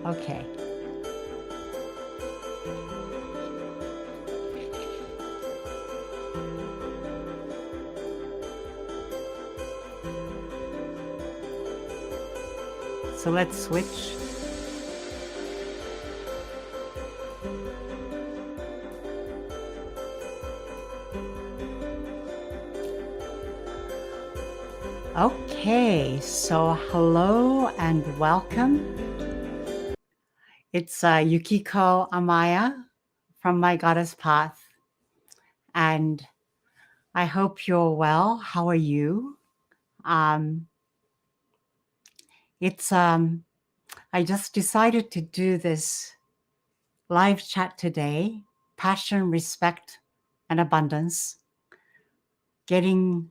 Okay. So let's switch. Okay, so hello and welcome. It's Yukiko Amaya from My Goddess Path, and I hope you're well. How are you? Um, it's I just decided to do this live chat today. Passion, respect, and abundance. Getting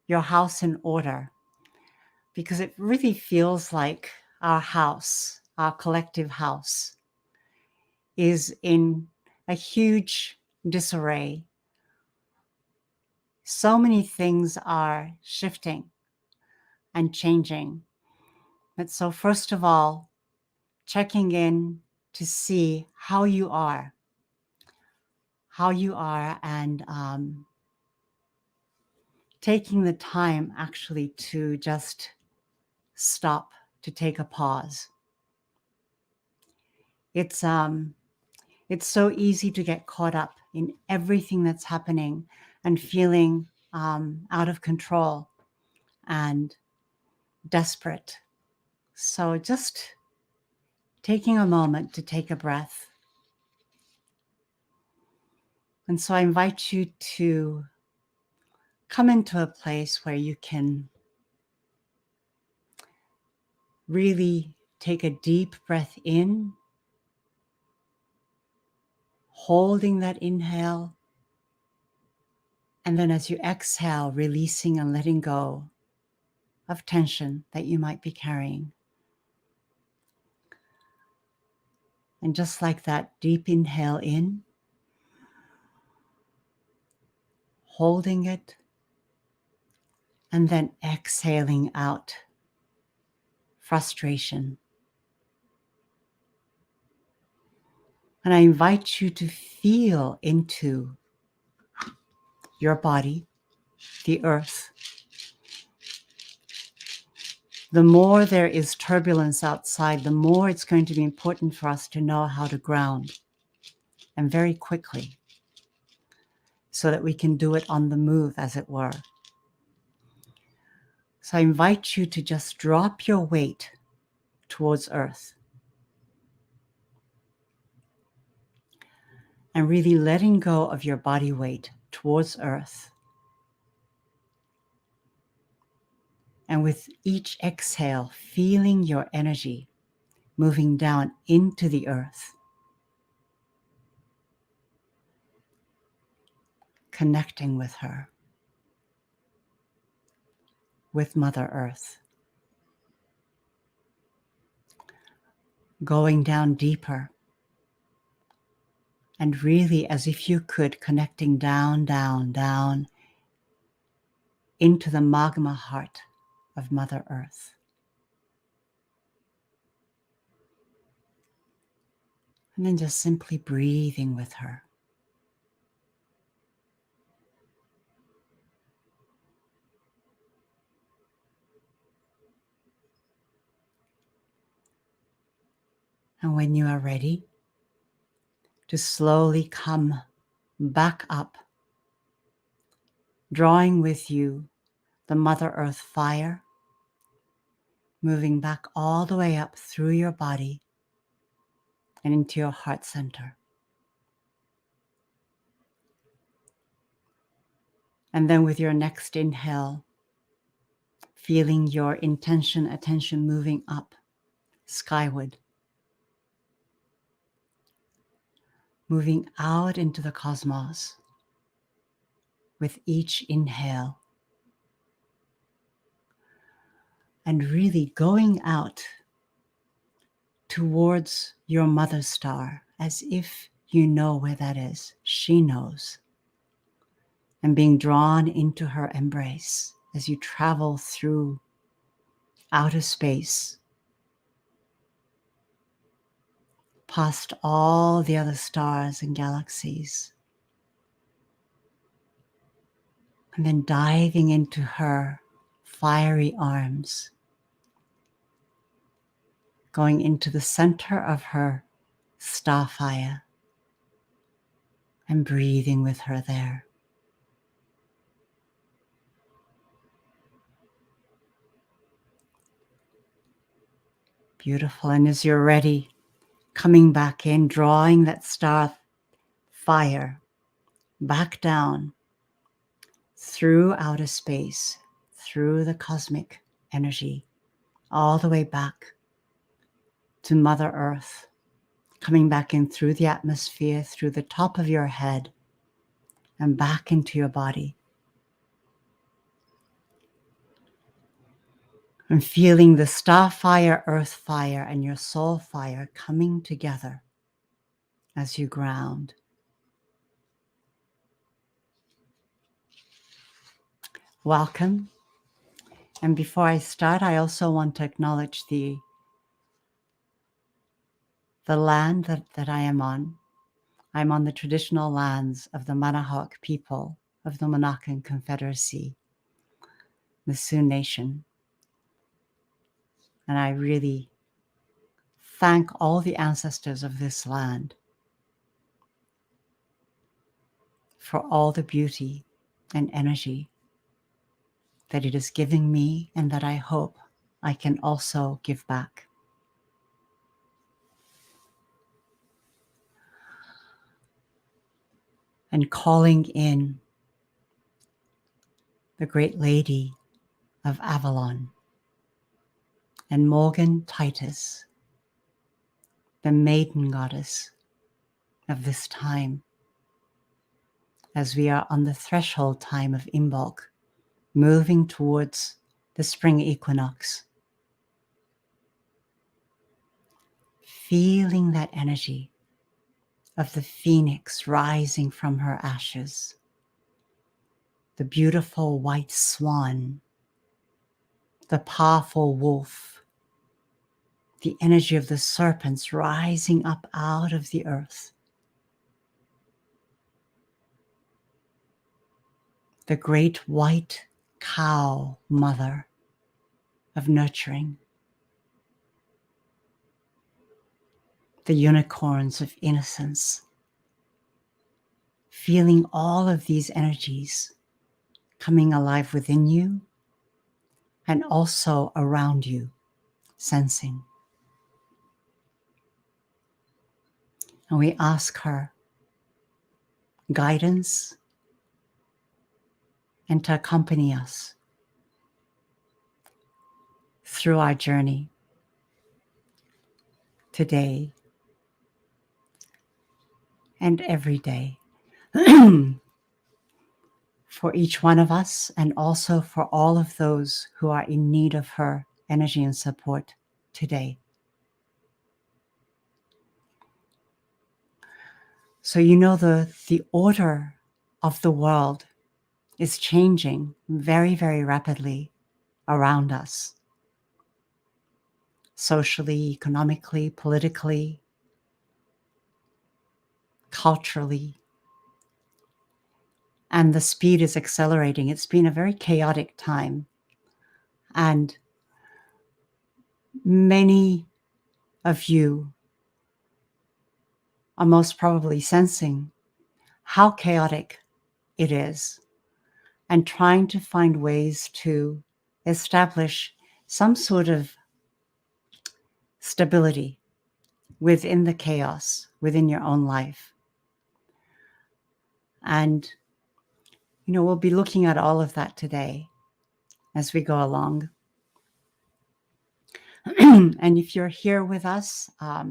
your house in order, because it really feels like our house, our collective house, is in a huge disarray. So many things are shifting and changing. But so, first of all, checking in to see how you are, and taking the time actually to just stop, to take a pause. It's so easy to get caught up in everything that's happening and feeling out of control and desperate. So just taking a moment to take a breath. And so I invite you to come into a place where you can really take a deep breath in, holding that inhale. And then as you exhale, releasing and letting go of tension that you might be carrying. And just like that, deep inhale in, holding it, and then exhaling out frustration. And I invite you to feel into your body, the earth. The more there is turbulence outside, the more it's going to be important for us to know how to ground, and very quickly, so that we can do it on the move, as it were. So I invite you to just drop your weight towards earth and really letting go of your body weight towards earth. And with each exhale, feeling your energy moving down into the earth, connecting with her, with Mother Earth, going down deeper, and really, as if you could, connecting down, down, down into the magma heart of Mother Earth. And then just simply breathing with her. And when you are ready, to slowly come back up, drawing with you the Mother Earth fire, moving back all the way up through your body and into your heart center. And then with your next inhale, feeling your intention, attention moving up, skyward, moving out into the cosmos with each inhale, and really going out towards your mother star, as if you know where that is. She knows. And being drawn into her embrace as you travel through outer space, past all the other stars and galaxies, and then diving into her fiery arms, going into the center of her starfire and breathing with her there. Beautiful. And as you're ready, coming back in, drawing that star fire back down through outer space, through the cosmic energy, all the way back to Mother Earth, coming back in through the atmosphere, through the top of your head, and back into your body. And feeling the star fire, earth fire, and your soul fire coming together as you ground. Welcome. And before I start, I also want to acknowledge the land that I am on. I'm on the traditional lands of the Manahoac people of the Monacan Confederacy, the Sioux Nation. And I really thank all the ancestors of this land for all the beauty and energy that it is giving me and that I hope I can also give back. And calling in the great lady of Avalon and Morgan Titus, the maiden goddess of this time, as we are on the threshold time of Imbolc, moving towards the spring equinox. Feeling that energy of the phoenix rising from her ashes, the beautiful white swan, the powerful wolf, the energy of the serpents rising up out of the earth, the great white cow mother of nurturing, the unicorns of innocence, feeling all of these energies coming alive within you and also around you, sensing. And we ask her guidance and to accompany us through our journey today and every day for each one of us, and also for all of those who are in need of her energy and support today. So you know the order of the world is changing very, very rapidly around us, socially, economically, politically, culturally. And the speed is accelerating. It's been a very chaotic time. And many of you are most probably sensing how chaotic it is and trying to find ways to establish some sort of stability within the chaos, within your own life. And, we'll be looking at all of that today as we go along. And if you're here with us, I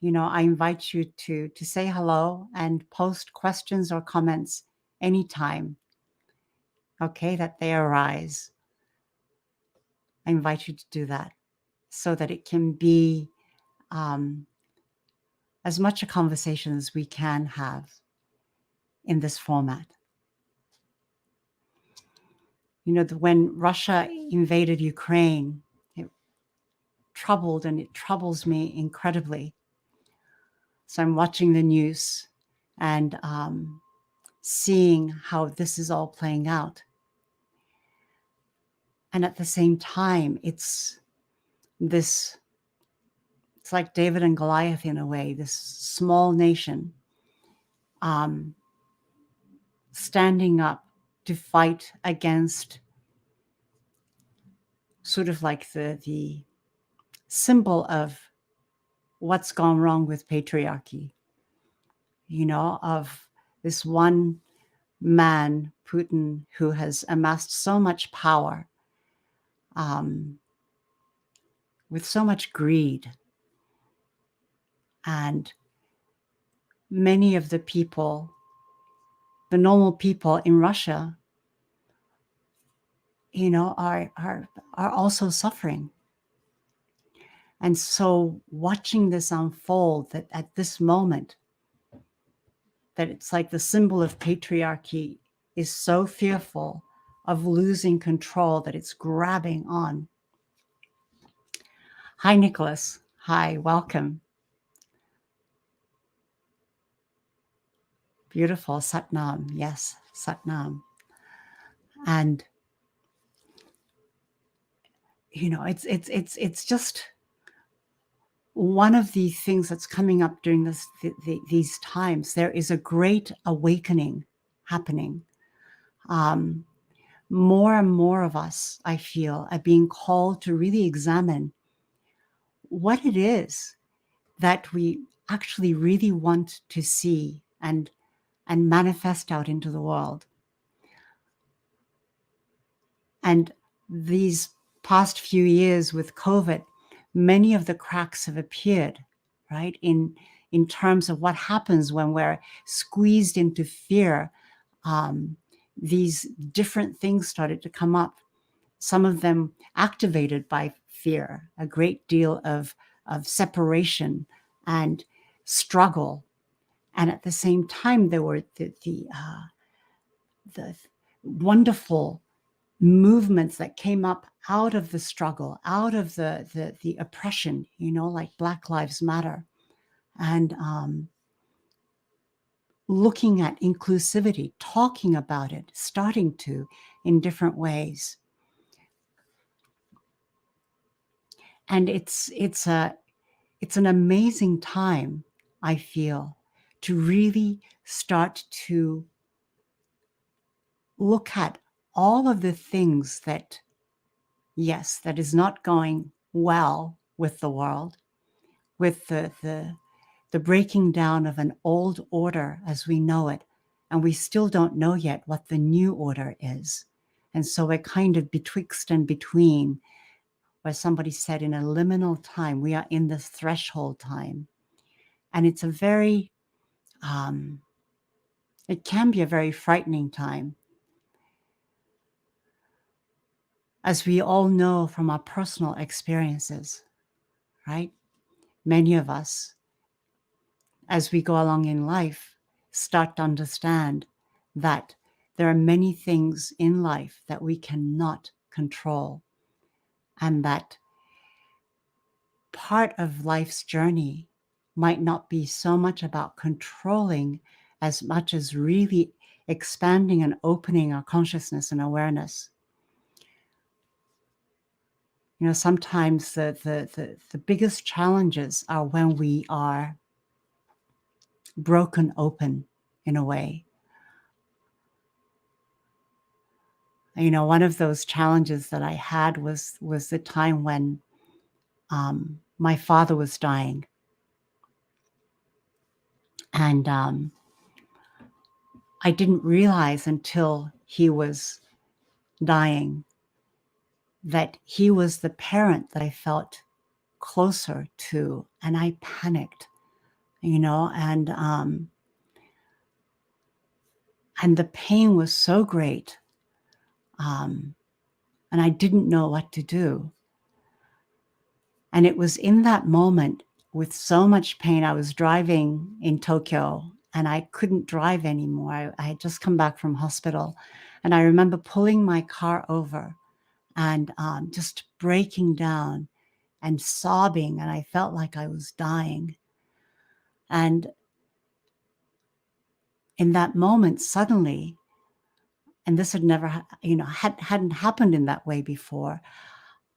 invite you to say hello and post questions or comments anytime, okay, that they arise. I invite you to do that so that it can be as much a conversation as we can have in this format. When Russia invaded Ukraine, it troubled and it troubles me incredibly. So I'm watching the news and seeing how this is all playing out. And at the same time, it's like David and Goliath in a way, this small nation standing up to fight against sort of like the symbol of what's gone wrong with patriarchy, of this one man, Putin, who has amassed so much power with so much greed. And many of the people, the normal people in Russia, are also suffering. And so watching this unfold, that at this moment, that it's like the symbol of patriarchy is so fearful of losing control that it's grabbing on. Hi, Nicholas. Hi, welcome. Beautiful. Satnam. Yes, Satnam. And it's just one of the things that's coming up during these times. There is a great awakening happening. More and more of us, I feel, are being called to really examine what it is that we actually really want to see and manifest out into the world. And these past few years with COVID, many of the cracks have appeared, right? In terms of what happens when we're squeezed into fear. These different things started to come up. Some of them activated by fear, a great deal of separation and struggle. And at the same time, there were the wonderful movements that came up out of the struggle, out of the oppression, like Black Lives Matter, and looking at inclusivity, talking about it, starting to in different ways. And it's an amazing time, I feel, to really start to look at all of the things that, yes, that is not going well with the world, with the breaking down of an old order as we know it, and we still don't know yet what the new order is. And so we're kind of betwixt and between, where somebody said in a liminal time, we are in this threshold time. And it's a very, it can be a very frightening time. As we all know from our personal experiences, right? Many of us, as we go along in life, start to understand that there are many things in life that we cannot control, and that part of life's journey might not be so much about controlling as much as really expanding and opening our consciousness and awareness. Sometimes the biggest challenges are when we are broken open in a way. One of those challenges that I had was the time when my father was dying. And I didn't realize until he was dying that he was the parent that I felt closer to. And I panicked, and the pain was so great. And I didn't know what to do. And it was in that moment, with so much pain, I was driving in Tokyo and I couldn't drive anymore. I had just come back from hospital. And I remember pulling my car over and just breaking down and sobbing. And I felt like I was dying. And in that moment, suddenly, and this had never, hadn't happened in that way before.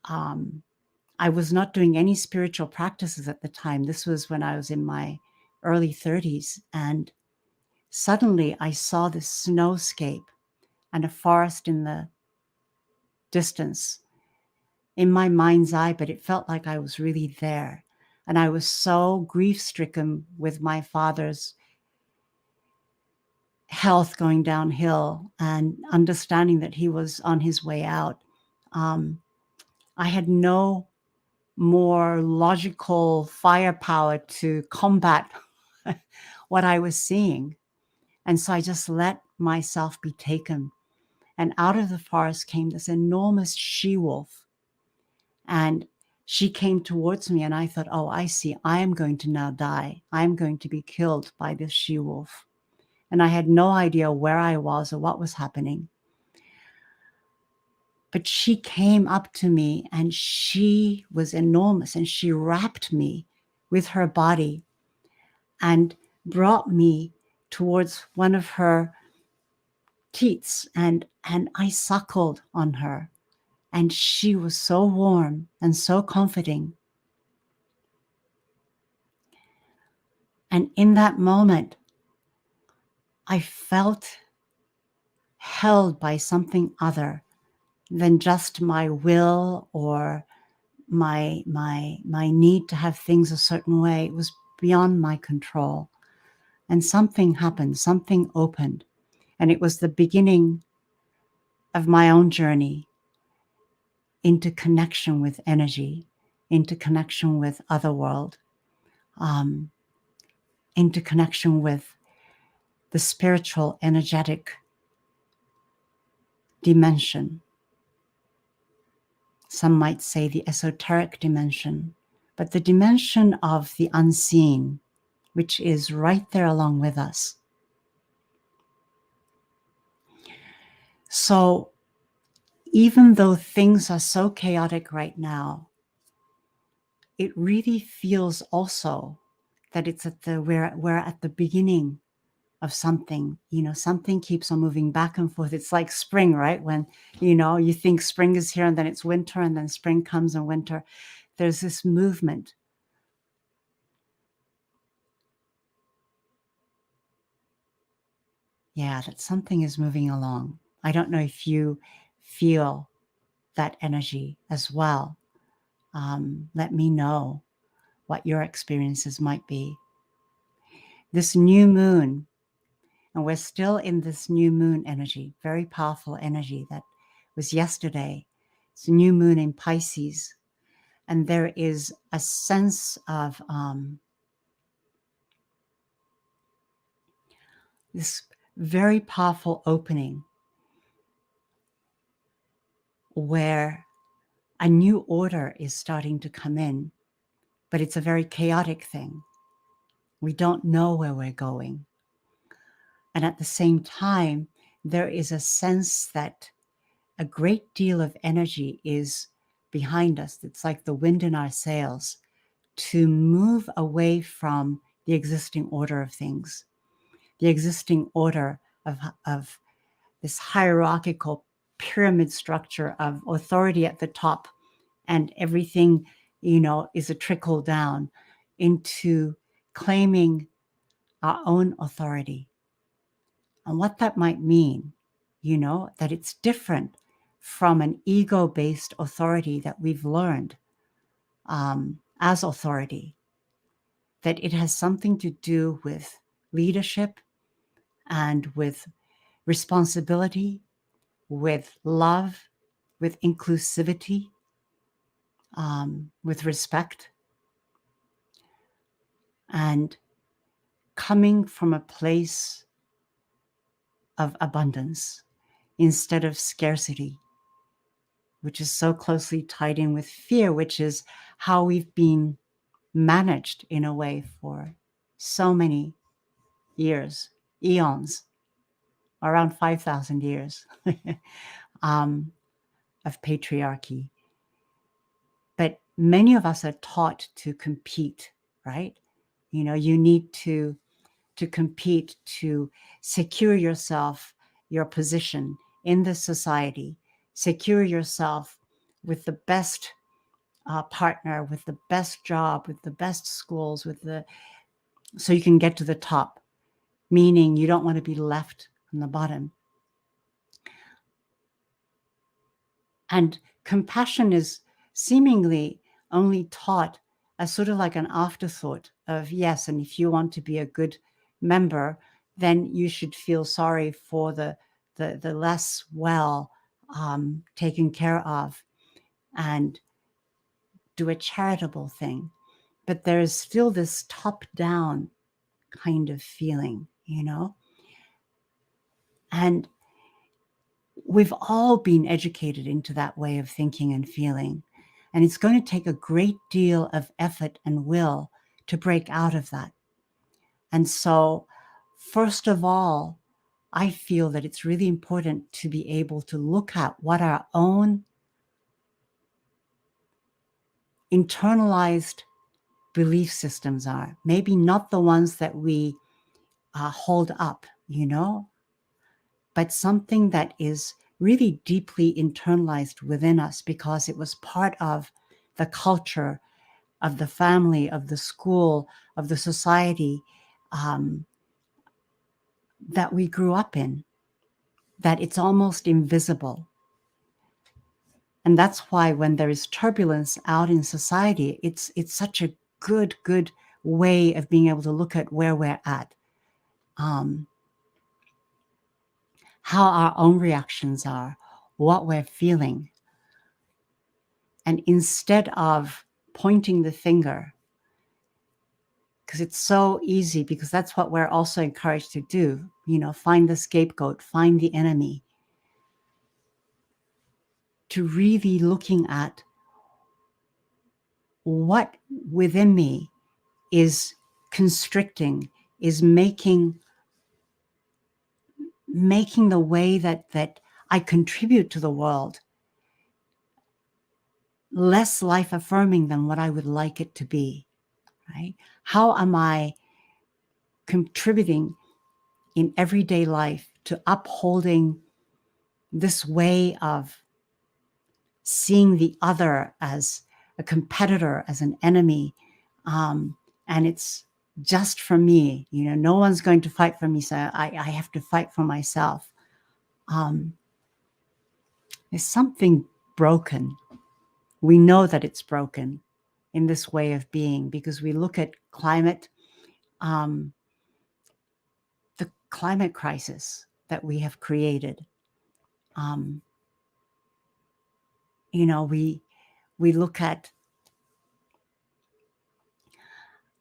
I was not doing any spiritual practices at the time. This was when I was in my early 30s. And suddenly I saw this snowscape and a forest in the distance in my mind's eye, but it felt like I was really there. And I was so grief stricken with my father's health going downhill and understanding that he was on his way out. I had no more logical firepower to combat what I was seeing. And so I just let myself be taken. And out of the forest came this enormous she-wolf. And she came towards me, and I thought, oh, I see, I am going to now die. I am going to be killed by this she-wolf. And I had no idea where I was or what was happening. But she came up to me, and she was enormous, and she wrapped me with her body and brought me towards one of her teats, and I suckled on her, and she was so warm and so comforting. And in that moment, I felt held by something other than just my will or my need to have things a certain way. It was beyond my control. And something happened, something opened. And it was the beginning of my own journey into connection with energy, into connection with other world, into connection with the spiritual, energetic dimension. Some might say the esoteric dimension, but the dimension of the unseen, which is right there along with us. So even though things are so chaotic right now, it really feels also that it's we're at the beginning of something. Something keeps on moving back and forth. It's like spring, right? When you think spring is here, and then it's winter, and then spring comes and winter. There's this movement. Yeah, that something is moving along. I don't know if you feel that energy as well. Let me know what your experiences might be. This new moon, and we're still in this new moon energy, very powerful energy that was yesterday. It's a new moon in Pisces. And there is a sense of this very powerful opening where a new order is starting to come in, but it's a very chaotic thing. We don't know where we're going. And at the same time, there is a sense that a great deal of energy is behind us. It's like the wind in our sails to move away from the existing order of things, the existing order of this hierarchical pyramid structure of authority at the top, and everything, is a trickle down into claiming our own authority. And what that might mean, that it's different from an ego-based authority that we've learned as authority, that it has something to do with leadership and with responsibility, with love, with inclusivity, with respect, and coming from a place of abundance instead of scarcity, which is so closely tied in with fear, which is how we've been managed in a way for so many years, eons, around 5,000 years of patriarchy. But many of us are taught to compete, right? You need to compete, to secure yourself, your position in the society, secure yourself with the best partner, with the best job, with the best schools, so you can get to the top, meaning you don't want to be left on the bottom. And compassion is seemingly only taught as sort of like an afterthought of, yes, and if you want to be a good member, then you should feel sorry for the less well taken care of and do a charitable thing. But there's still this top-down kind of feeling, And we've all been educated into that way of thinking and feeling. And it's going to take a great deal of effort and will to break out of that. And so, first of all, I feel that it's really important to be able to look at what our own internalized belief systems are. Maybe not the ones that we hold up, but something that is really deeply internalized within us because it was part of the culture, of the family, of the school, of the society that we grew up in, that it's almost invisible. And that's why when there is turbulence out in society, it's such a good way of being able to look at where we're at, how our own reactions are, what we're feeling. And instead of pointing the finger, because it's so easy, because that's what we're also encouraged to do, find the scapegoat, find the enemy, to really looking at what within me is constricting, is making the way that I contribute to the world less life affirming than what I would like it to be, right? How am I contributing in everyday life to upholding this way of seeing the other as a competitor, as an enemy, and it's just for me, no one's going to fight for me, so I have to fight for myself. There's something broken. We know that it's broken in this way of being because we look at climate, the climate crisis that we have created. We look at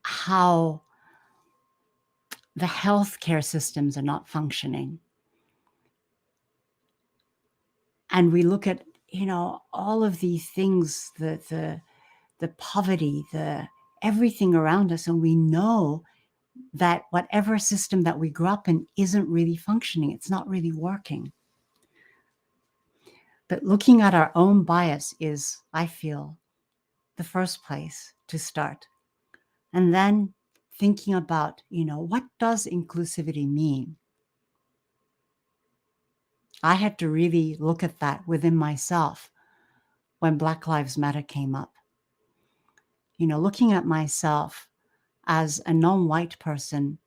how the healthcare systems are not functioning. And we look at, all of these things, the poverty, everything around us, and we know that whatever system that we grew up in isn't really functioning. It's not really working. But looking at our own bias is, I feel, the first place to start. And then thinking about, what does inclusivity mean? I had to really look at that within myself when Black Lives Matter came up. Looking at myself as a non-white person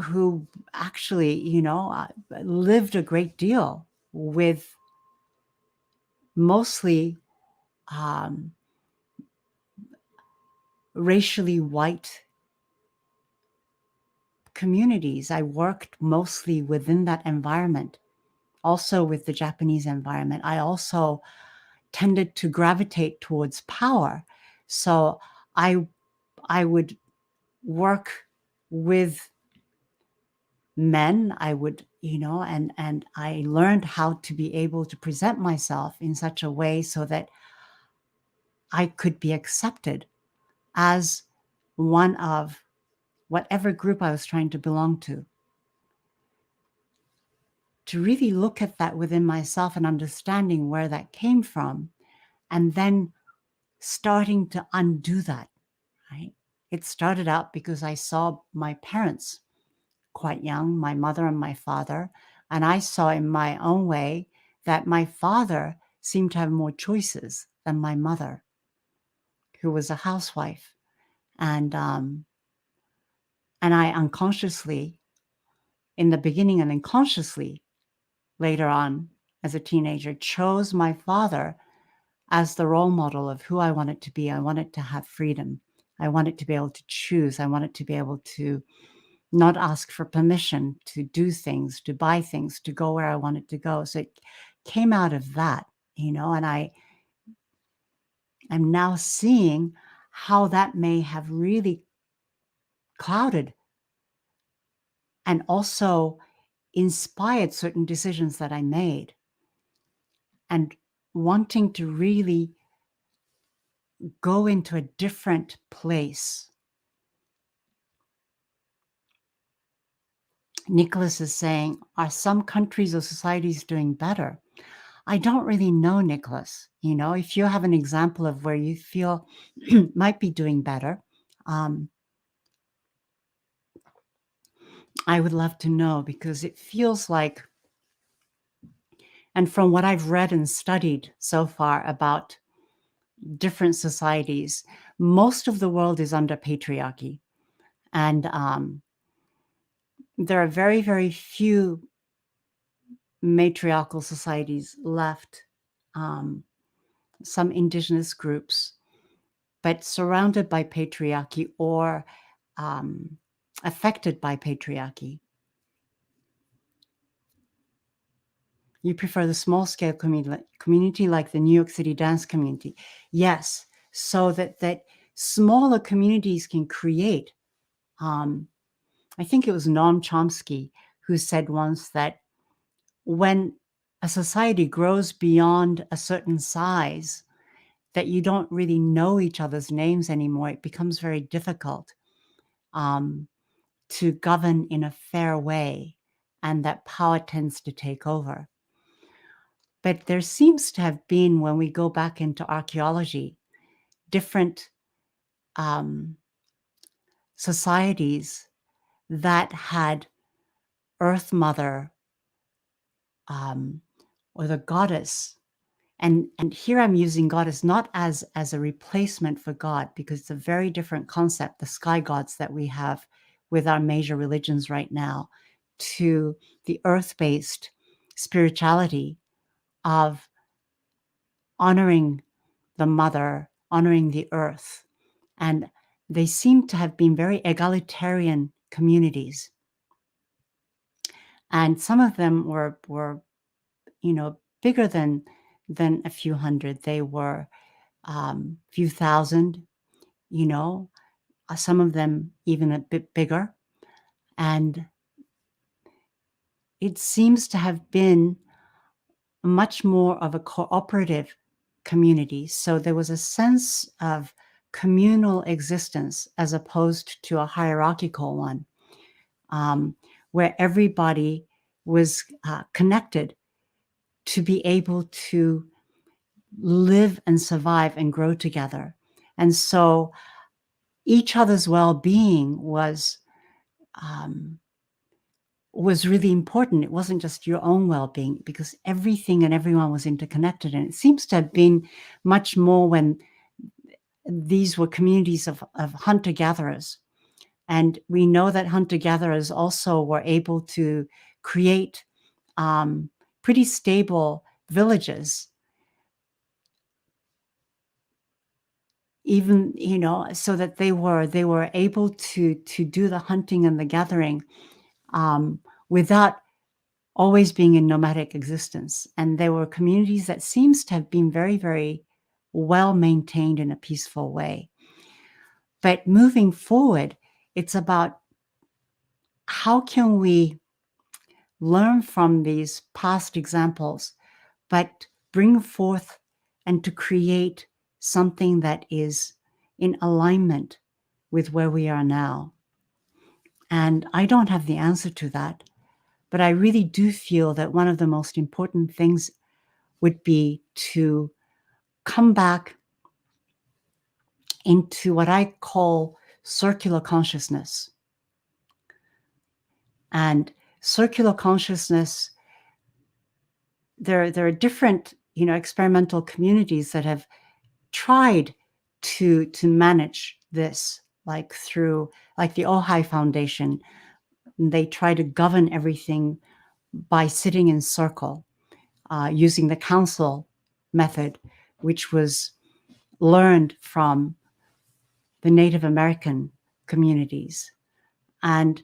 who actually, lived a great deal with mostly racially white communities. I worked mostly within that environment, also with the Japanese environment. I also tended to gravitate towards power. So I would work with men. I would, and I learned how to be able to present myself in such a way so that I could be accepted as one of whatever group I was trying to belong to. To really look at that within myself and understanding where that came from, and then starting to undo that, right? it started out because I saw my parents quite young, my mother and my father, and I saw in my own way that my father seemed to have more choices than my mother, who was a housewife. And I unconsciously, in the beginning and unconsciously later on as a teenager, chose my father as the role model of who I wanted to be. I wanted to have freedom. I wanted to be able to choose. I wanted to be able to not ask for permission to do things, to buy things, to go where I wanted to go. So it came out of that, and I am now seeing how that may have really clouded and also inspired certain decisions that I made, and wanting to really go into a different place. Nicholas is saying, are some countries or societies doing better? I don't really know, Nicholas. If you have an example of where you feel might be doing better, I would love to know, because it feels like, and from what I've read and studied so far about different societies, most of the world is under patriarchy. And there are very, very few matriarchal societies left, some indigenous groups, but surrounded by patriarchy or affected by patriarchy. You prefer the small-scale community like the New York City dance community. Yes, so that smaller communities can create. I think it was Noam Chomsky who said once that when a society grows beyond a certain size, that you don't really know each other's names anymore, it becomes very difficult to govern in a fair way, and that power tends to take over. But there seems to have been, when we go back into archaeology, different societies that had Earth Mother or the goddess. And here I'm using goddess not as a replacement for God, because it's a very different concept, the sky gods that we have with our major religions right now, to the earth-based spirituality of honoring the mother, honoring the earth. And they seem to have been very egalitarian communities. And some of them were bigger than a few hundred. They were few thousand, some of them even a bit bigger. And it seems to have been much more of a cooperative community. So there was a sense of communal existence as opposed to a hierarchical one, where everybody was connected to be able to live and survive and grow together. And so each other's well-being was really important. It wasn't just your own well-being, because everything and everyone was interconnected. And it seems to have been much more when these were communities of hunter-gatherers. And we know that hunter-gatherers also were able to create pretty stable villages, even, so that they were able to do the hunting and the gathering without always being in nomadic existence. And there were communities that seems to have been very, very well maintained in a peaceful way. But moving forward, it's about how can we learn from these past examples, but bring forth and to create something that is in alignment with where we are now. And I don't have the answer to that, but I really do feel that one of the most important things would be to come back into what I call circular consciousness. And circular consciousness, there are different, experimental communities that have tried to manage this, like through like the Ojai Foundation. They try to govern everything by sitting in circle, using the council method, which was learned from the Native American communities. And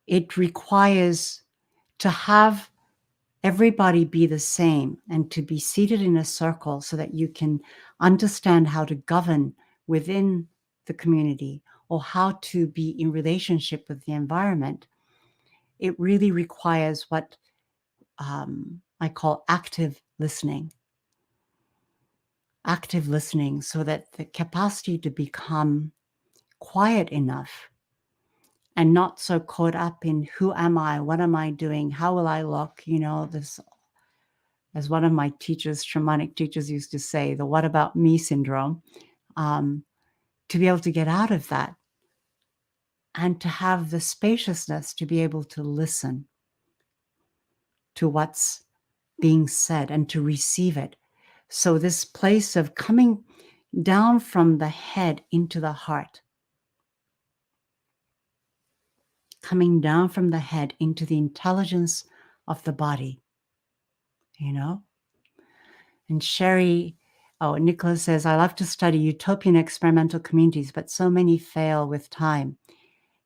it requires to have everybody be the same and to be seated in a circle so that you can understand how to govern within the community or how to be in relationship with the environment. It really requires what I call active listening, so that the capacity to become quiet enough and not so caught up in who am I, what am I doing, how will I look, this, as one of my teachers, shamanic teachers, used to say, the what about me syndrome, to be able to get out of that and to have the spaciousness to be able to listen to what's being said and to receive it. So this place of coming down from the head into the heart, coming down from the head into the intelligence of the body, And Nicholas says, I love to study utopian experimental communities, but so many fail with time.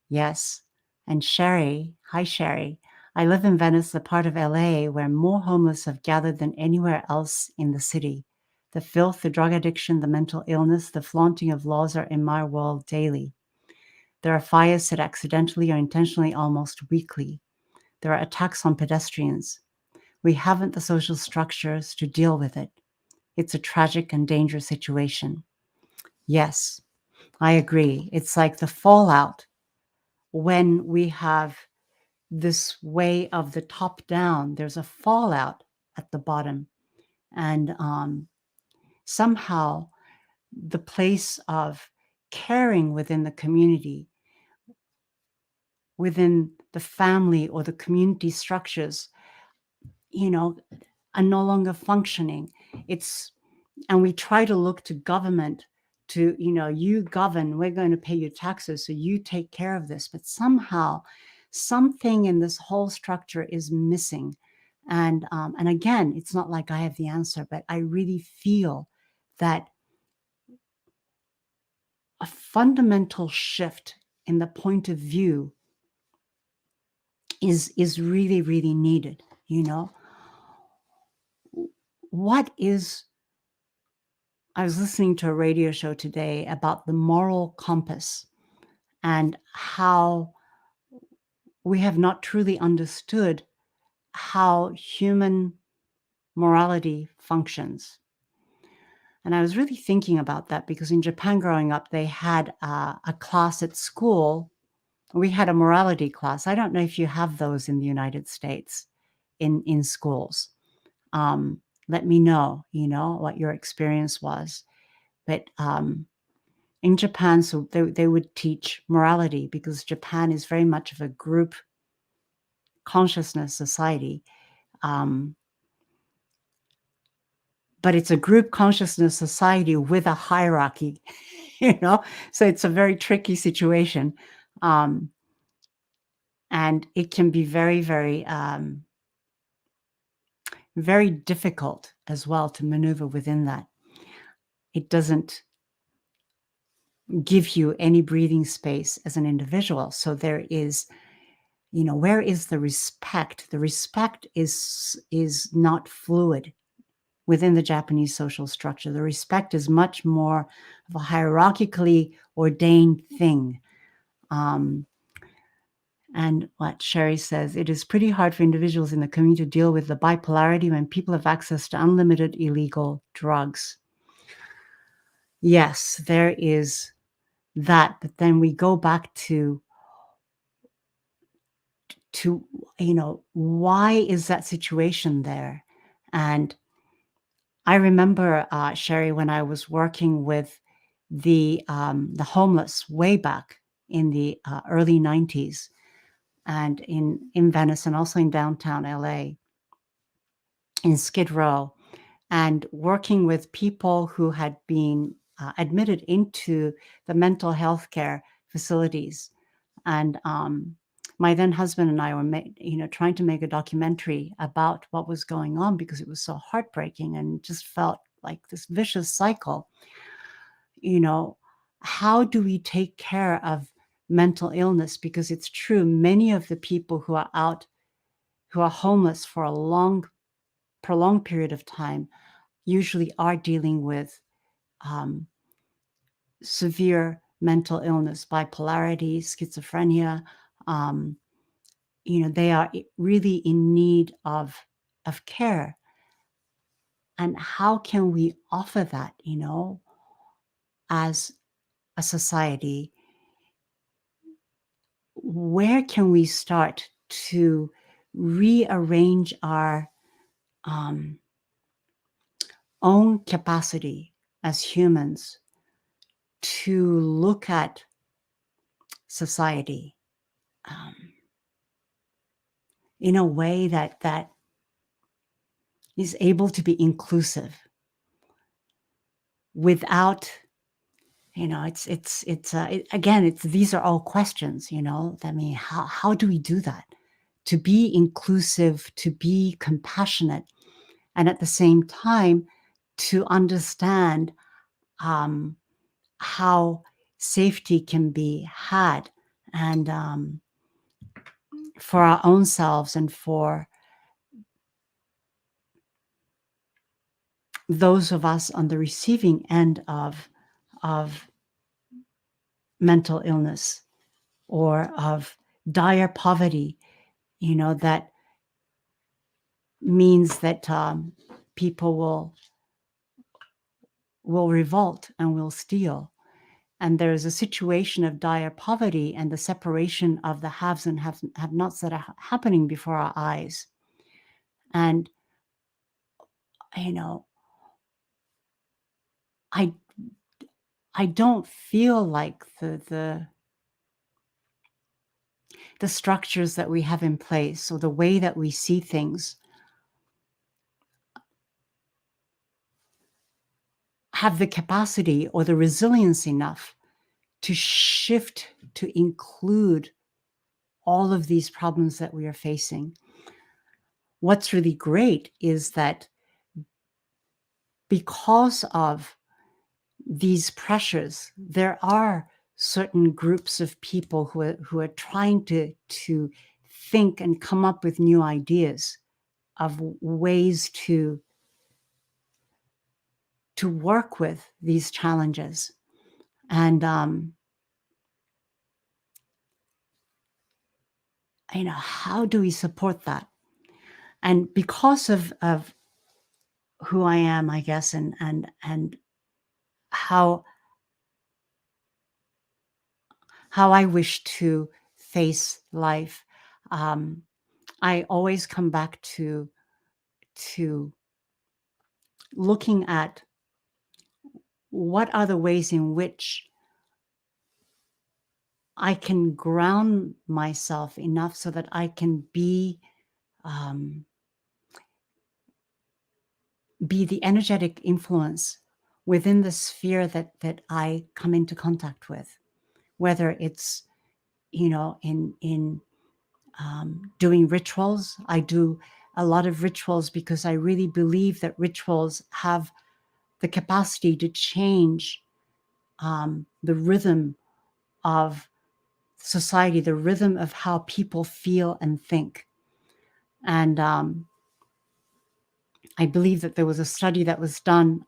Yes. And Sherry, hi Sherry, I live in Venice, the part of LA where more homeless have gathered than anywhere else in the city. The filth, the drug addiction, the mental illness, the flaunting of laws are in my world daily. There are fires set accidentally or intentionally almost weekly. There are attacks on pedestrians. We haven't the social structures to deal with it. It's a tragic and dangerous situation. Yes, I agree. It's like the fallout when we have this way of the top down, there's a fallout at the bottom. And somehow the place of caring within the community, within the family or the community structures, are no longer functioning. And we try to look to government to, you govern, we're going to pay you taxes, so you take care of this. But somehow something in this whole structure is missing. And again, it's not like I have the answer, but I really feel that a fundamental shift in the point of view is really, really needed. What is I was listening to a radio show today about the moral compass and how we have not truly understood how human morality functions. And I was really thinking about that because in Japan growing up, they had a class at school. We had a morality class. I don't know if you have those in the United States in schools. Let me know, what your experience was. But in Japan, so they would teach morality because Japan is very much of a group consciousness society. But it's a group consciousness society with a hierarchy, so it's a very tricky situation. And it can be very, very, very difficult as well to maneuver within that. It doesn't give you any breathing space as an individual. So there is, where is the respect? The respect is not fluid within the Japanese social structure. The respect is much more of a hierarchically ordained thing. And what Sherry says, it is pretty hard for individuals in the community to deal with the bipolarity when people have access to unlimited illegal drugs. Yes, there is that, but then we go back to why is that situation there? And I remember, Sherry, when I was working with the homeless way back in the early 90s, and in Venice and also in downtown LA, in Skid Row, and working with people who had been admitted into the mental health care facilities. And my then husband and I were, trying to make a documentary about what was going on, because it was so heartbreaking and just felt like this vicious cycle. How do we take care of mental illness? Because it's true, many of the people who are out, who are homeless for a long, prolonged period of time, usually are dealing with um, severe mental illness, bipolarity, schizophrenia. Um, they are really in need of care. And how can we offer that, as a society? Where can we start to rearrange our um, own capacity as humans to look at society um, in a way that is able to be inclusive without, these are all questions, I mean, how do we do that? To be inclusive, to be compassionate, and at the same time, to understand um, how safety can be had, and for our own selves and for those of us on the receiving end of mental illness or of dire poverty, that means that people will revolt and will steal. And there is a situation of dire poverty and the separation of the haves and have-nots that are happening before our eyes. And, I I don't feel like the structures that we have in place, or the way that we see things, have the capacity or the resilience enough to shift to include all of these problems that we are facing. What's really great is that because of these pressures, there are certain groups of people who are trying to think and come up with new ideas of ways to work with these challenges. And how do we support that? And because of who I am, I guess, and how I wish to face life, I always come back to looking at what are the ways in which I can ground myself enough so that I can um, be the energetic influence within the sphere that I come into contact with, whether it's in doing rituals. I do a lot of rituals because I really believe that rituals have the capacity to change the rhythm of society, the rhythm of how people feel and think. And I believe that there was a study that was done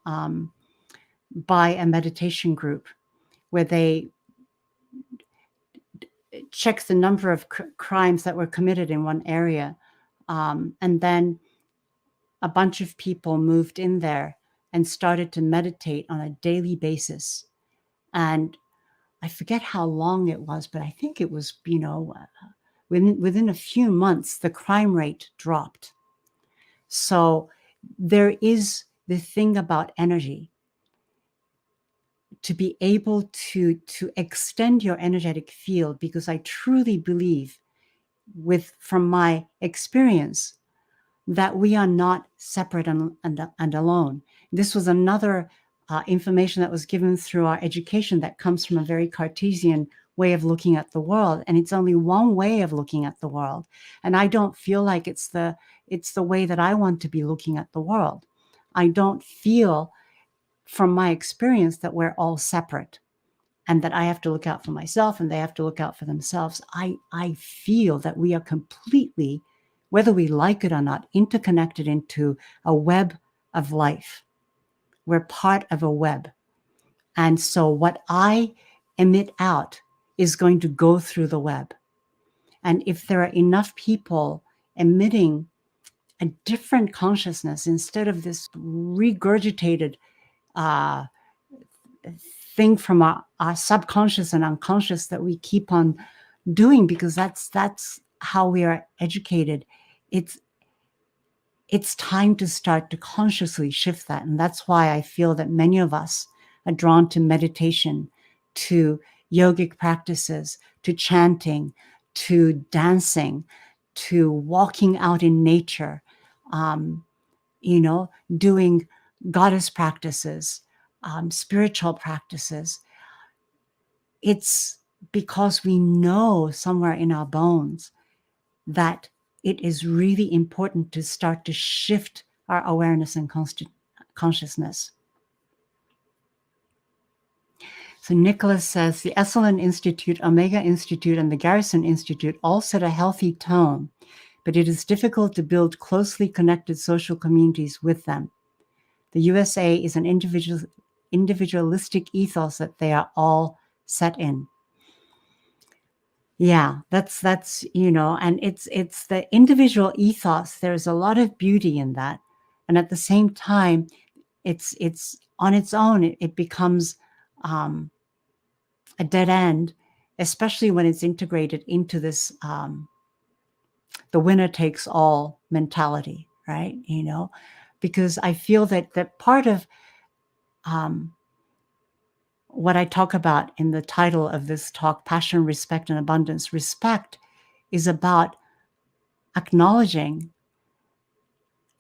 by a meditation group where they checked the number of crimes that were committed in one area. And then a bunch of people moved in there and started to meditate on a daily basis. And I forget how long it was, but I think it was, within a few months, the crime rate dropped. So there is the thing about energy, to be able to extend your energetic field, because I truly believe, from my experience, that we are not separate and alone. This was another information that was given through our education that comes from a very Cartesian way of looking at the world, and it's only one way of looking at the world. And I don't feel like it's the way that I want to be looking at the world. I don't feel, from my experience, that we're all separate and that I have to look out for myself and they have to look out for themselves. I feel that we are completely, whether we like it or not, interconnected into a web of life. We're part of a web. And so what I emit out is going to go through the web. And if there are enough people emitting a different consciousness instead of this regurgitated thing from our subconscious and unconscious that we keep on doing, because that's how we are educated, it's time to start to consciously shift that. And that's why I feel that many of us are drawn to meditation, to yogic practices, to chanting, to dancing, to walking out in nature, doing goddess practices, spiritual practices. It's because we know somewhere in our bones that it is really important to start to shift our awareness and consciousness. So Nicholas says, the Esalen Institute, Omega Institute, and the Garrison Institute all set a healthy tone, but it is difficult to build closely connected social communities with them. The USA is an individualistic ethos that they are all set in. Yeah, that's and it's the individual ethos. There's a lot of beauty in that, and at the same time, it's on its own. It becomes a dead end, especially when it's integrated into this the winner takes all mentality, right? Because I feel that part of what I talk about in the title of this talk, Passion, Respect, and Abundance. Respect is about acknowledging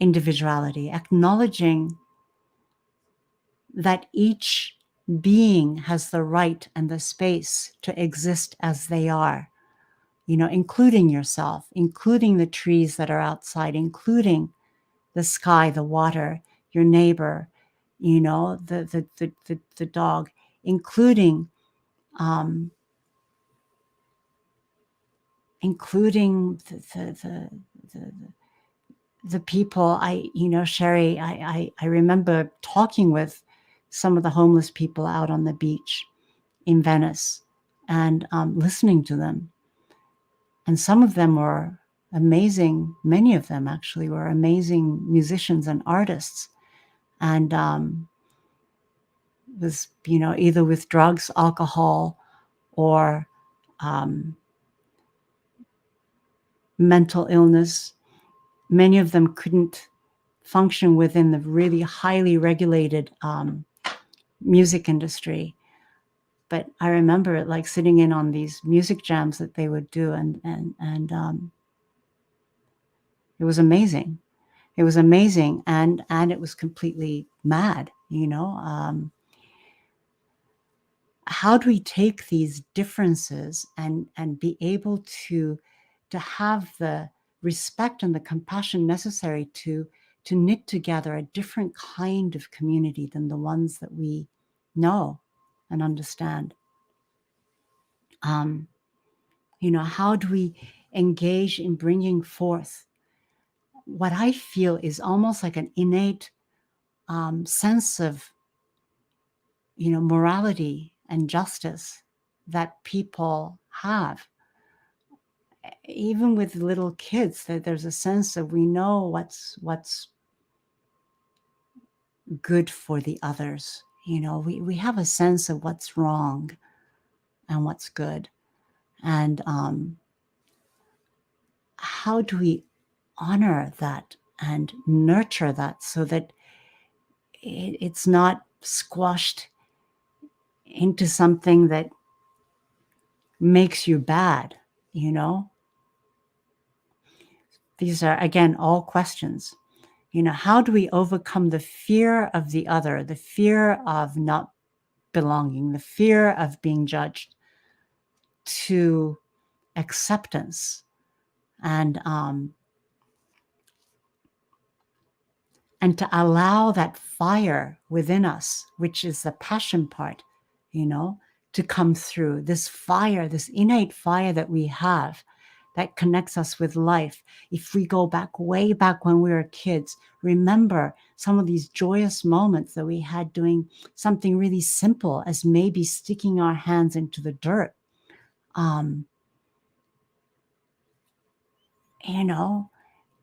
individuality, acknowledging that each being has the right and the space to exist as they are, including yourself, including the trees that are outside, including the sky, the water, your neighbor, the dog, including the people. Sherry, I remember talking with some of the homeless people out on the beach in Venice and listening to them. And some of them were amazing. Many of them actually were amazing musicians and artists. And was, either with drugs, alcohol, or mental illness. Many of them couldn't function within the really highly regulated music industry. But I remember it, like sitting in on these music jams that they would do, and it was amazing. It was amazing, and it was completely mad. How do we take these differences and be able to have the respect and the compassion necessary to knit together a different kind of community than the ones that we know and understand? How do we engage in bringing forth what I feel is almost like an innate sense of, morality and justice that people have? Even with little kids, that there's a sense of, we know what's good for the others. We have a sense of what's wrong and what's good. And how do we honor that and nurture that so that it's not squashed into something that makes you bad, you know? These are, again, all questions. How do we overcome the fear of the other, the fear of not belonging, the fear of being judged, to acceptance and to allow that fire within us, which is the passion part, to come through. This fire, this innate fire that we have that connects us with life. If we go back, way back when we were kids, remember some of these joyous moments that we had doing something really simple as maybe sticking our hands into the dirt.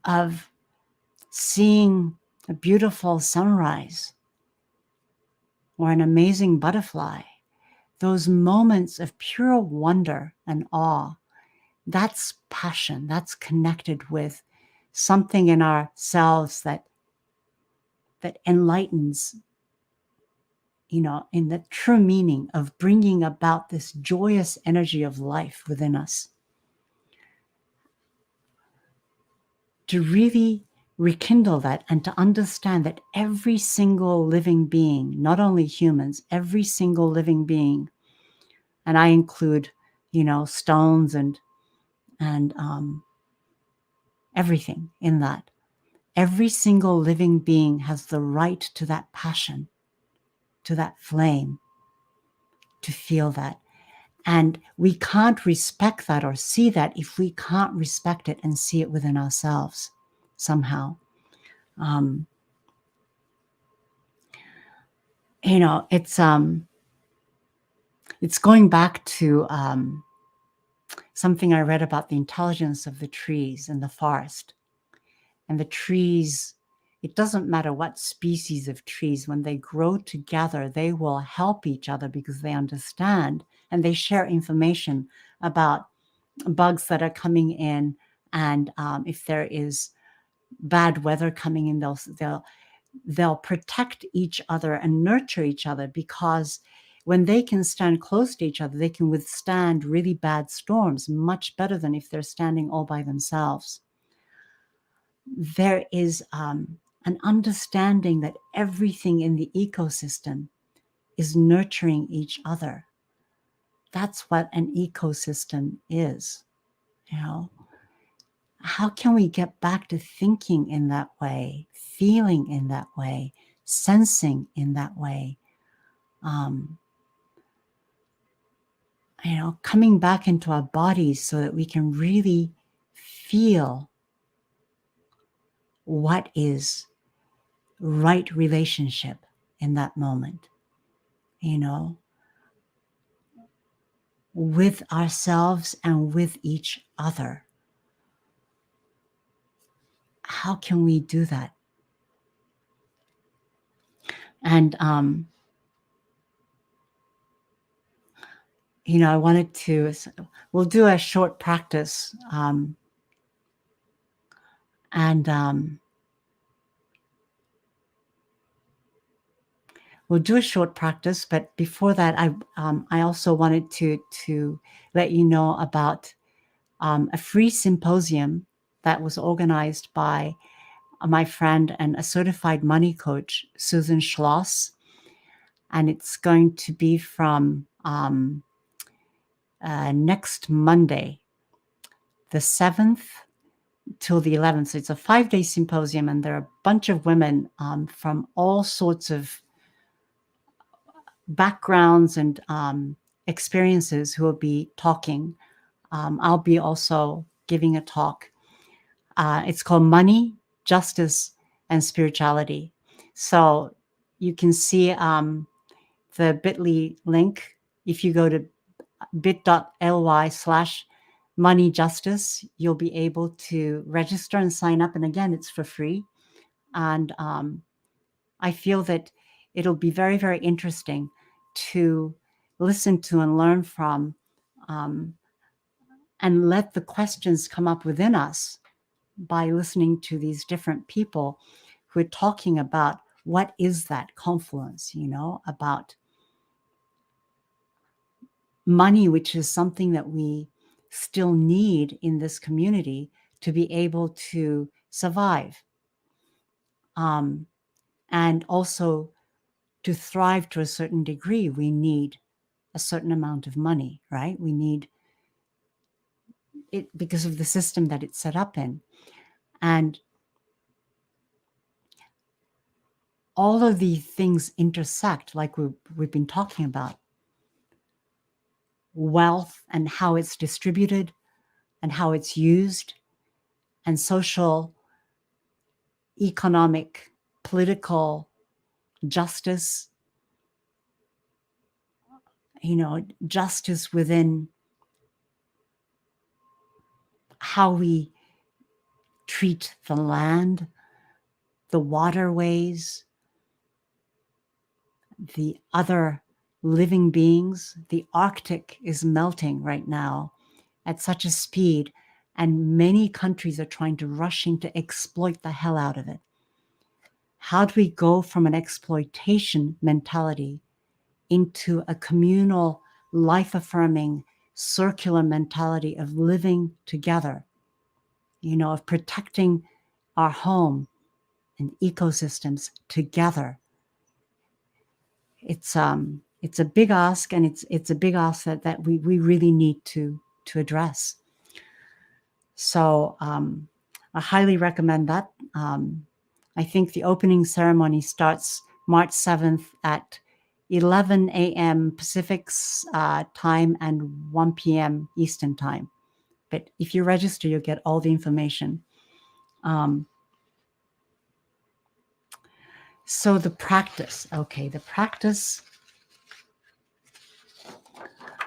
Of seeing a beautiful sunrise or an amazing butterfly, those moments of pure wonder and awe, that's passion. That's connected with something in ourselves that enlightens, in the true meaning of bringing about this joyous energy of life within us. To really rekindle that and to understand that every single living being, not only humans, every single living being, and I include, stones and everything in that. Every single living being has the right to that passion, to that flame, to feel that. And we can't respect that or see that if we can't respect it and see it within ourselves somehow. It's going back to something I read about the intelligence of the trees in the forest. And the trees, it doesn't matter what species of trees, when they grow together, they will help each other because they understand and they share information about bugs that are coming in. And if there is bad weather coming in, they'll protect each other and nurture each other, because when they can stand close to each other, they can withstand really bad storms much better than if they're standing all by themselves. There is an understanding that everything in the ecosystem is nurturing each other. That's what an ecosystem is. How can we get back to thinking in that way, feeling in that way, sensing in that way? Coming back into our bodies so that we can really feel what is right relationship in that moment, with ourselves and with each other. How can we do that? And, I wanted to, we'll do a short practice. We'll do a short practice, but before that, I also wanted to let you know about a free symposium that was organized by my friend and a certified money coach, Susan Schloss, and it's going to be from next Monday, the 7th till the 11th. So it's a 5-day symposium, and there are a bunch of women from all sorts of backgrounds and experiences who will be talking. I'll be also giving a talk. It's called Money, Justice, and Spirituality. So you can see the bit.ly link. If you go to bit.ly/money justice, you'll be able to register and sign up. And again, it's for free. And I feel that it'll be very, very interesting to listen to and learn from, and let the questions come up within us by listening to these different people who are talking about what is that confluence, about money, which is something that we still need in this community to be able to survive. And also to thrive to a certain degree, we need a certain amount of money, right? We need it because of the system that it's set up in. And all of these things intersect, like we've been talking about. Wealth and how it's distributed and how it's used, and social, economic, political justice, justice within how we treat the land, the waterways, the other living beings. The Arctic is melting right now at such a speed, and many countries are trying to rush in to exploit the hell out of it. How do we go from an exploitation mentality into a communal, life-affirming, circular mentality of living together, of protecting our home and ecosystems together? It's a big ask, and it's a big ask that we really need to address. So I highly recommend that. I think the opening ceremony starts March 7th at 11 a.m. Pacific time and 1 p.m. Eastern time. But if you register, you'll get all the information. So the practice.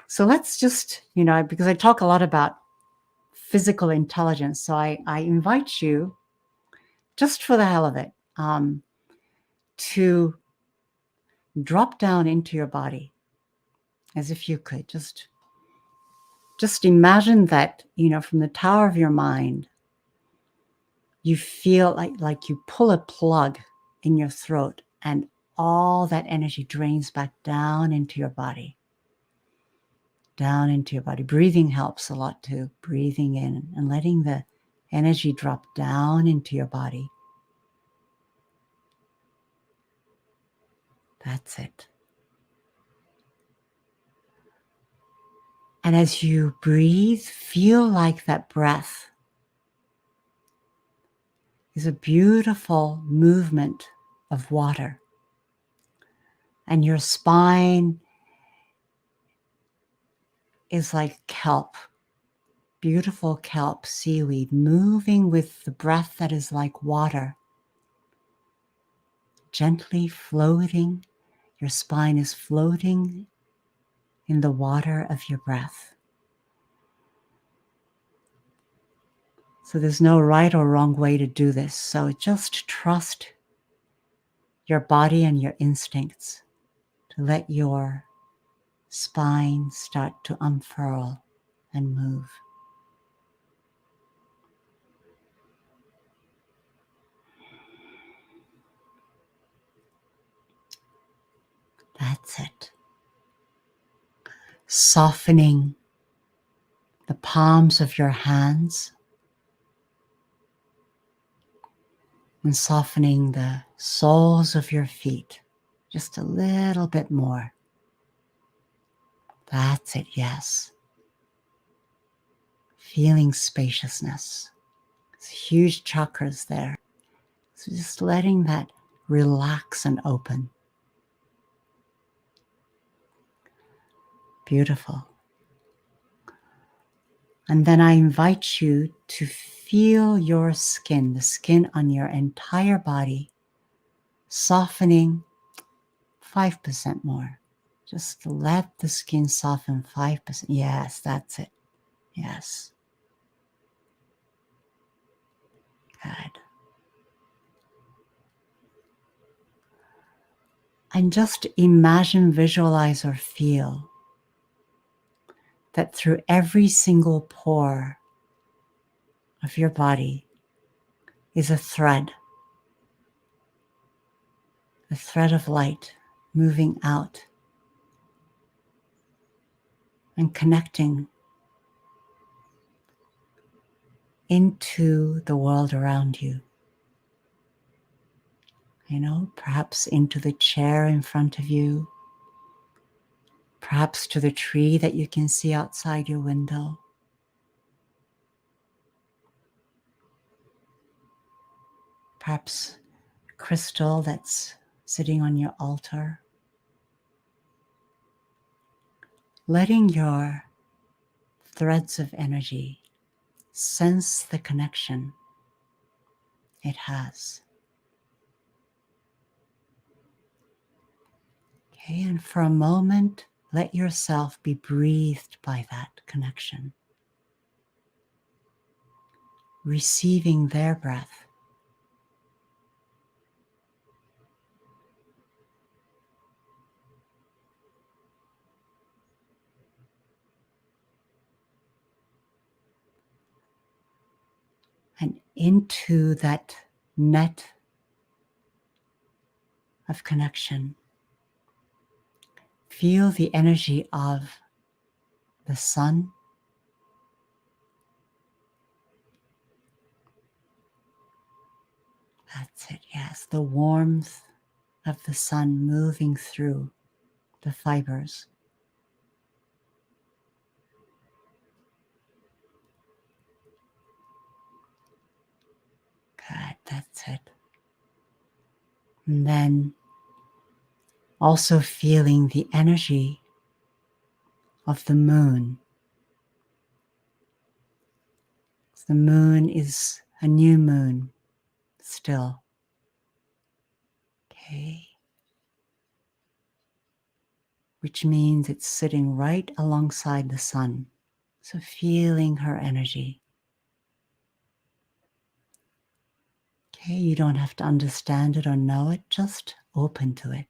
So let's just, because I talk a lot about physical intelligence, so I invite you, just for the hell of it, to drop down into your body as if you could. Just imagine that, from the tower of your mind, you feel like you pull a plug in your throat, and all that energy drains back down into your body. Down into your body. Breathing helps a lot too. Breathing in and letting the energy drop down into your body. That's it. And as you breathe, feel like that breath is a beautiful movement of water. And your spine is like kelp, beautiful kelp, seaweed, moving with the breath that is like water, gently floating. Your spine is floating in the water of your breath. So there's no right or wrong way to do this. So just trust your body and your instincts to let your spine start to unfurl and move. That's it. Softening the palms of your hands and softening the soles of your feet just a little bit more. That's it, yes. Feeling spaciousness. There's huge chakras there. So just letting that relax and open. Beautiful. And then I invite you to feel your skin, the skin on your entire body, softening 5% more. Just let the skin soften 5%. Yes, that's it. Yes. Good. And just imagine, visualize, or feel that through every single pore of your body is a thread of light moving out and connecting into the world around you. Perhaps into the chair in front of you, perhaps to the tree that you can see outside your window. Perhaps a crystal that's sitting on your altar. Letting your threads of energy sense the connection it has. Okay, and for a moment, let yourself be breathed by that connection, receiving their breath. And into that net of connection, feel the energy of the sun. That's it, yes, the warmth of the sun moving through the fibers. Good, that's it. And then also feeling the energy of the moon. The moon is a new moon still. Okay. Which means it's sitting right alongside the sun. So feeling her energy. Okay, you don't have to understand it or know it, just open to it.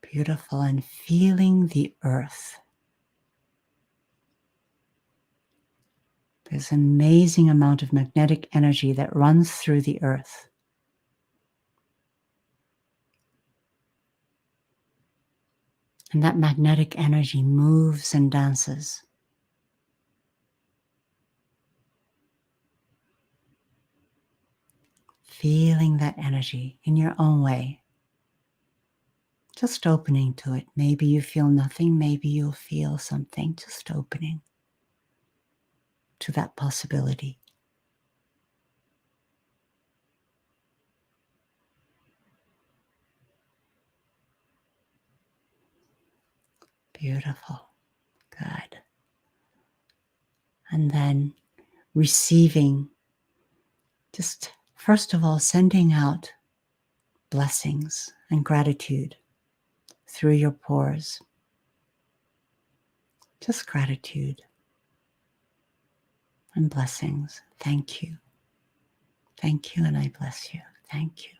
Beautiful, and feeling the earth. There's an amazing amount of magnetic energy that runs through the earth. And that magnetic energy moves and dances. Feeling that energy in your own way. Just opening to it. Maybe you feel nothing, maybe you'll feel something. Just opening to that possibility. Beautiful. Good. And then receiving, just first of all, sending out blessings and gratitude through your pores. Just gratitude and blessings. Thank you. Thank you, and I bless you. Thank you.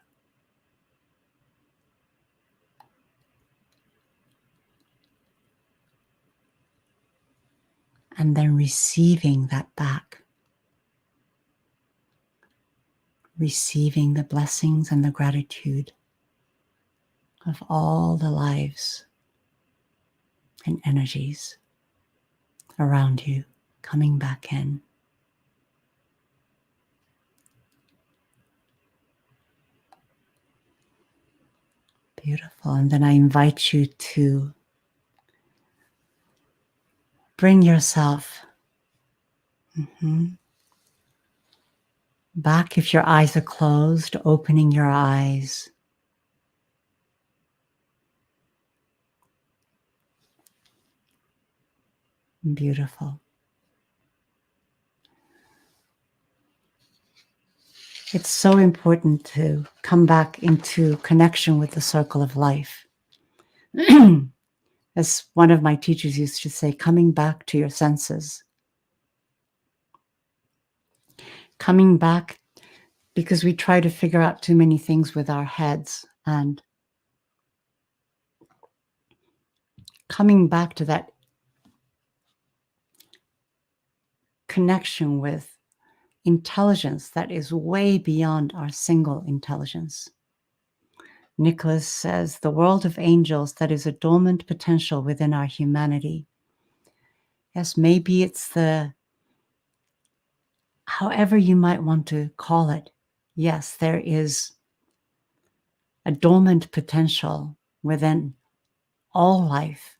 And then receiving that back. Receiving the blessings and the gratitude of all the lives and energies around you coming back in. Beautiful. And then I invite you to bring yourself back. If your eyes are closed, opening your eyes. Beautiful. It's so important to come back into connection with the circle of life. As one of my teachers used to say, coming back to your senses. Coming back, because we try to figure out too many things with our heads, and coming back to that connection with intelligence that is way beyond our single intelligence. Nicholas says, the world of angels that is a dormant potential within our humanity. Yes, maybe it's however you might want to call it. Yes, there is a dormant potential within all life,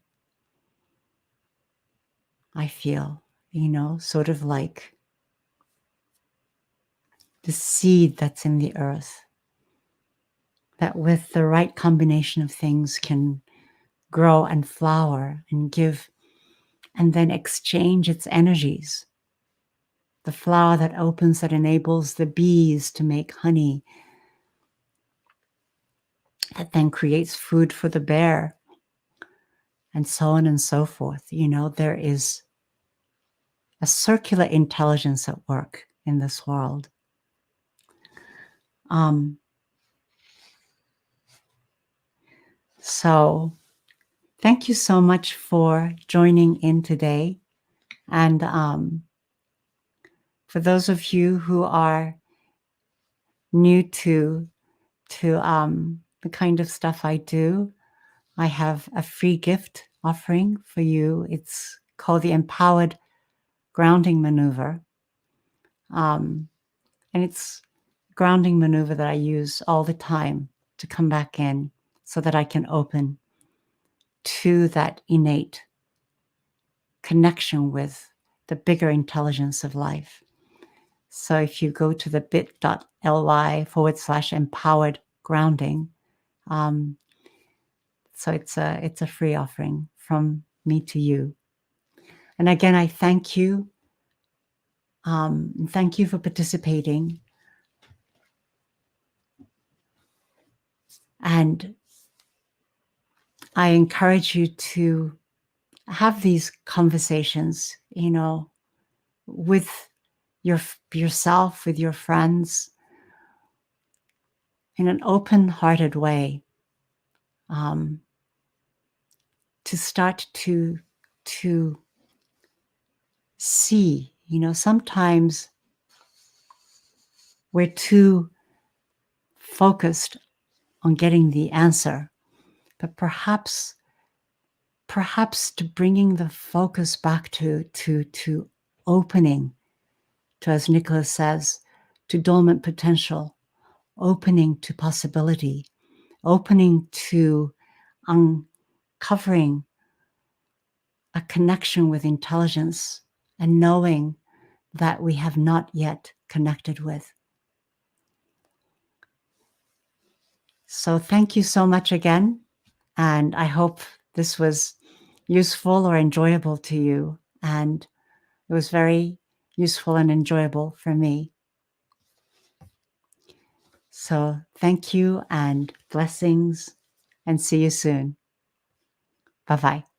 I feel, sort of like the seed that's in the earth that with the right combination of things can grow and flower and give and then exchange its energies. The flower that opens, that enables the bees to make honey, that then creates food for the bear, and so on and so forth. There is a circular intelligence at work in this world. So thank you so much for joining in today. And for those of you who are new to the kind of stuff I do, I have a free gift offering for you. It's called the Empowered Grounding Maneuver. And it's a grounding maneuver that I use all the time to come back in so that I can open to that innate connection with the bigger intelligence of life. So if you go to the bit.ly/empowered grounding, so it's a free offering from me to you. And again, I thank you. Thank you for participating. And I encourage you to have these conversations, with yourself, with your friends, in an open-hearted way, to start to see. Sometimes we're too focused on getting the answer, but perhaps to bringing the focus back to opening, to, as Nicholas says, to dormant potential, opening to possibility, opening to uncovering a connection with intelligence and knowing that we have not yet connected with. So thank you so much again. And I hope this was useful or enjoyable to you. And it was very useful and enjoyable for me. So thank you and blessings, and see you soon. Bye-bye.